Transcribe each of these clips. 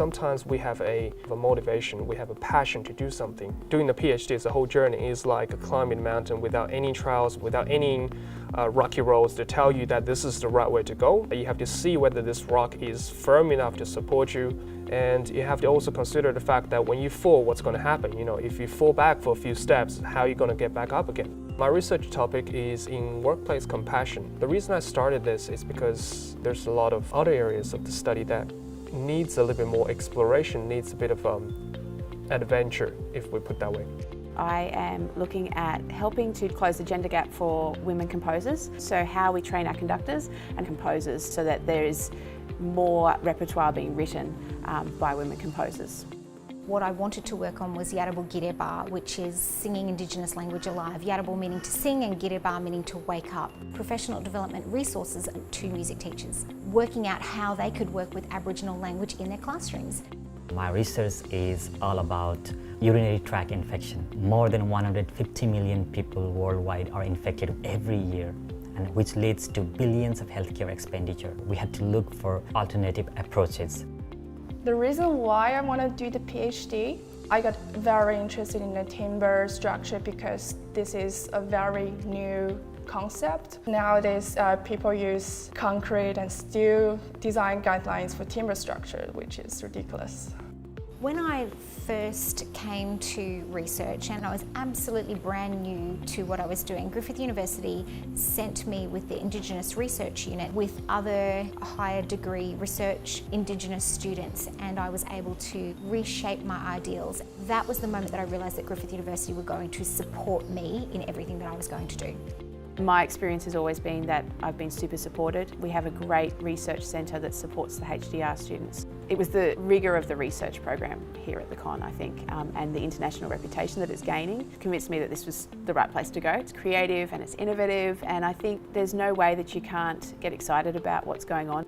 Sometimes we have a motivation, we have a passion to do something. Doing the PhD is a whole journey. It's like climbing a mountain without any trials, without any rocky roads to tell you that this is the right way to go. You have to see whether this rock is firm enough to support you, and you have to also consider the fact that when you fall, what's going to happen? If you fall back for a few steps, how are you going to get back up again? My research topic is in workplace compassion. The reason I started this is because there's a lot of other areas of the study that needs a little bit more exploration, needs a bit of adventure, if we put it that way. I am looking at helping to close the gender gap for women composers, so how we train our conductors and composers so that there is more repertoire being written by women composers. What I wanted to work on was Yarrabil Gireba, which is singing Indigenous language alive. Yarrabil meaning to sing and Gireba meaning to wake up. Professional development resources to music teachers, working out how they could work with Aboriginal language in their classrooms. My research is all about urinary tract infection. More than 150 million people worldwide are infected every year, and which leads to billions of healthcare expenditure. We had to look for alternative approaches. The reason why I want to do the PhD, I got very interested in the timber structure because this is a very new concept. Nowadays, people use concrete and steel design guidelines for timber structure, which is ridiculous. When I first came to research, and I was absolutely brand new to what I was doing, Griffith University sent me with the Indigenous Research Unit with other higher degree research Indigenous students, and I was able to reshape my ideals. That was the moment that I realised that Griffith University were going to support me in everything that I was going to do. My experience has always been that I've been super supported. We have a great research centre that supports the HDR students. It was the rigour of the research program here at the Con, I think, and the international reputation that it's gaining convinced me that this was the right place to go. It's creative and it's innovative, and I think there's no way that you can't get excited about what's going on.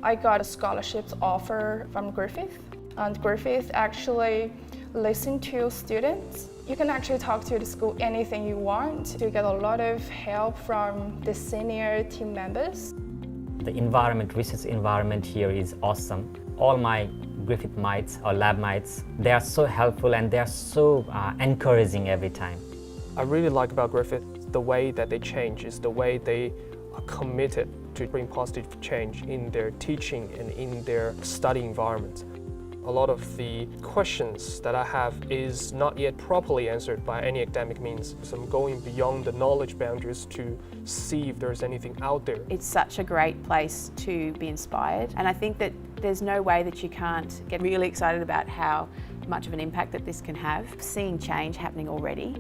I got a scholarships offer from Griffith, and Griffith actually listened to students. You can actually talk to the school anything you want. You get a lot of help from the senior team members. The research environment here is awesome. All my Griffith mates or lab mates, they are so helpful and they are so encouraging every time. I really like about Griffith the way that they change, is the way they are committed to bring positive change in their teaching and in their study environment. A lot of the questions that I have is not yet properly answered by any academic means. So I'm going beyond the knowledge boundaries to see if there's anything out there. It's such a great place to be inspired, and I think that there's no way that you can't get really excited about how much of an impact that this can have. Seeing change happening already.